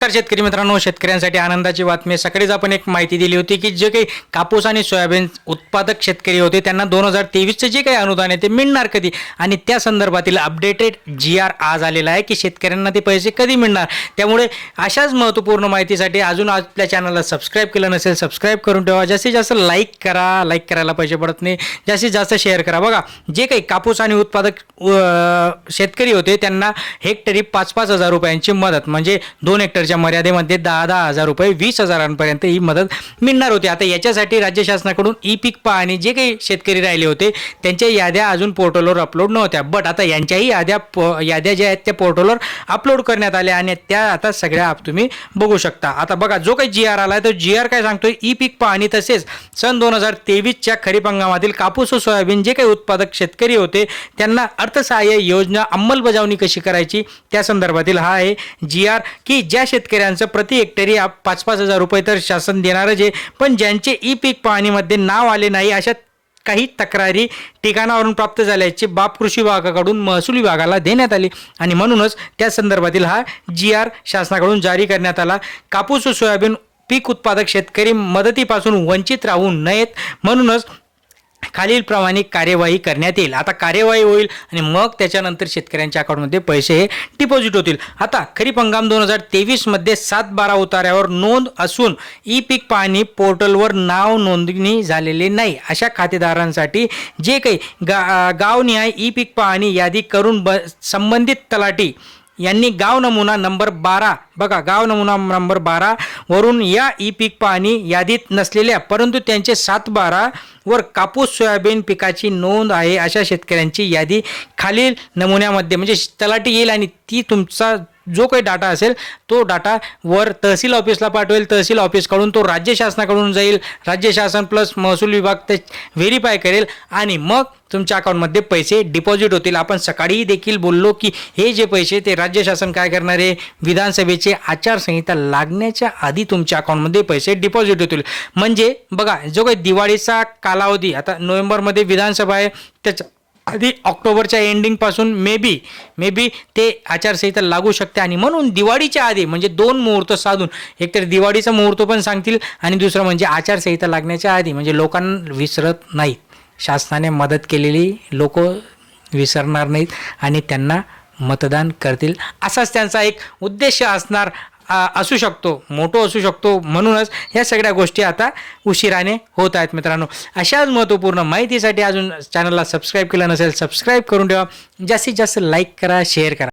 तर शेतकरी मित्रांनो, शेतकऱ्यांसाठी आनंदाची बातमी. सकाळीच आपण एक माहिती दिली होती की जे काही कापूस आणि सोयाबीन उत्पादक शेतकरी होते त्यांना 2023चे जे काही अनुदान आहे ते मिळणार कधी, आणि त्या संदर्भातील अपडेटेड GR आज आलेला आहे की शेतकऱ्यांना ते पैसे कधी मिळणार. त्यामुळे अशाच महत्त्वपूर्ण माहितीसाठी अजून आपल्या चॅनलला सबस्क्राईब केलं नसेल सबस्क्राईब करून ठेवा. जास्तीत जास्त लाईक करा, लाईक करायला पैसे पडत नाही. जास्तीत जास्त शेअर करा. बघा, जे काही कापूस आणि उत्पादक शेतकरी होते त्यांना हेक्टरी 5-5 हजार रुपयांची मदत, म्हणजे 2 हेक्टरच्या मर्यादेमध्ये 10-10 हजार रुपये 20 हजारांपर्यंत ही मदत मिळणार होती. आता याच्यासाठी राज्य शासनाकडून ई पीक पाहणी जे काही शेतकरी राहिले होते त्यांच्या याद्या अजून पोर्टलवर अपलोड नव्हत्या, बट आता यांच्याही याद्या ज्या आहेत त्या पोर्टलवर अपलोड करण्यात आल्या आणि त्या आता सगळ्या तुम्ही बघू शकता. आता बघा, जो काही GR आला आहे तो GR काय सांगतोय, ई पीक पाहणी तसेच सन 2023च्या खरीप हंगामातील कापूस व सोयाबीन जे काही उत्पादक शेतकरी होते त्यांना अर्थसहाय्य योजना अंमलबजावणी कशी करायची त्या संदर्भातील हा आहे GR, की ज्या शेतकऱ्यांचं प्रति हेक्टरी 5-5 हजार रुपये तर शासन देणारच आहे, पण ज्यांचे ई पीक पाहणीमध्ये नाव आले नाही अशा काही तक्रारी ठिकाणावरून प्राप्त झाल्याची बाब कृषी विभागाकडून महसूल विभागाला देण्यात आली आणि म्हणूनच त्या संदर्भातील हा GR शासनाकडून जारी करण्यात आला. कापूस व सोयाबीन पीक उत्पादक शेतकरी मदतीपासून वंचित राहू नयेत म्हणूनच खालीलप्रमाणे कार्यवाही करण्यात येईल. आता कार्यवाही होईल आणि मग त्याच्यानंतर शेतकऱ्यांच्या अकाउंटमध्ये पैसे हे डिपॉझिट होतील. आता खरीप हंगाम 2023 मध्ये 7-12 उतार्यावर नोंद असून ई पीक पाहणी पोर्टलवर नाव नोंदणी झालेले नाही अशा खातेदारांसाठी जे काही गावनिहाय ई पीक पाहणी यादी करून संबंधित तलाठी यांनी गाव नमुना नंबर 12, बघा गाव नमुना नंबर 12 वरून या ई पीक पाहणी यादीत नसलेल्या परंतु त्यांचे 7-12 वर कापूस सोयाबीन पिकाची नोंद आहे अशा शेतकऱ्यांची यादी खालील नमुन्यामध्ये, म्हणजे तलाठी येईल आणि ती तुमचा जो काही डाटा असेल तो डाटा वर तहसील ऑफिसला पाठवेल. तहसील ऑफिसकडून तो राज्य शासनाकडून जाईल. राज्य शासन प्लस महसूल विभाग ते व्हेरीफाय करेल आणि मग तुमच्या अकाउंटमध्ये पैसे डिपॉझिट होतील. आपण सकाळी देखील बोललो की हे जे पैसे ते राज्य शासन काय करणार आहे, विधानसभेची आचारसंहिता लागण्याच्या आधी तुमच्या अकाउंटमध्ये पैसे डिपॉझिट होतील. म्हणजे बघा, जो काही दिवाळीचा कालावधी, आता नोव्हेंबरमध्ये विधानसभा आहे, त्याच्या आधी ऑक्टोबरच्या एंडिंगपासून मे बी ते आचारसंहिता लागू शकते आणि म्हणून दिवाळीच्या आधी म्हणजे 2 मुहूर्त साधून, एक तर दिवाळीचा मुहूर्त पण सांगतील आणि दुसरं म्हणजे आचारसंहिता लागण्याच्या आधी, म्हणजे लोकांना विसरत नाहीत. शासनाने मदत केलेली लोक विसरणार नाहीत आणि त्यांना मतदान करतील असाच त्यांचा एक उद्देश असू शकतो, मोठो असू शकतो. म्हणूनच ह्या सगळ्या गोष्टी आता उशिराने होत आहेत. मित्रांनो, अशाच महत्त्वपूर्ण माहितीसाठी अजून चॅनलला सबस्क्राईब केलं नसेल सबस्क्राईब करून ठेवा. जास्तीत जास्त लाईक करा, शेअर करा.